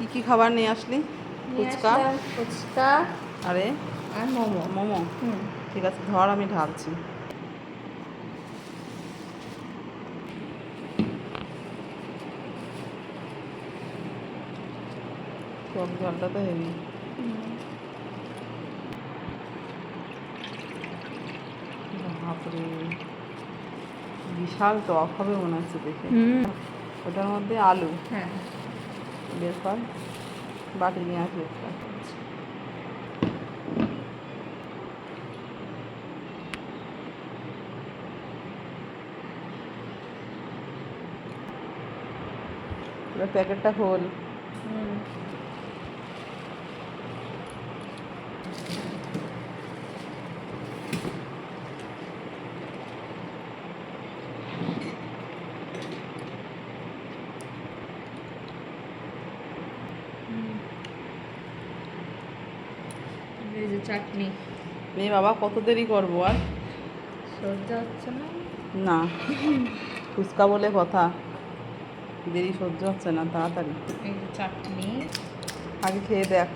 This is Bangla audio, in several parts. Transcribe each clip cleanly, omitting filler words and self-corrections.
কি কি খাবার নিয়ে আসলি? ফুচকা, ফুচকা আরে আর মোমো। মোমো। ঠিক আছে, ধর আমি ঢালছি। টক ঝালটা তো হেভি। বাপরে, বিশাল টক হবে মনে হচ্ছে দেখে। ওটার মধ্যে আলু। হ্যাঁ, বের কর, বাটি নিয়ে আসি একটা। এবার প্যাকেটটা খোল। এই যে চাটনি। মেয়ে বাবা, কত দেরি করবো আর? সহ্য হচ্ছে না। না, ফুচকা বলে কথা, দেরি সহ্য হচ্ছে না, তাড়াতাড়ি। এই যে চাটনি। আগে খেয়ে দেখ।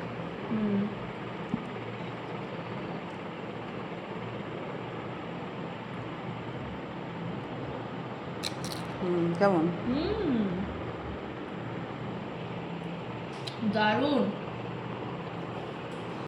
কেমন? দারুণ।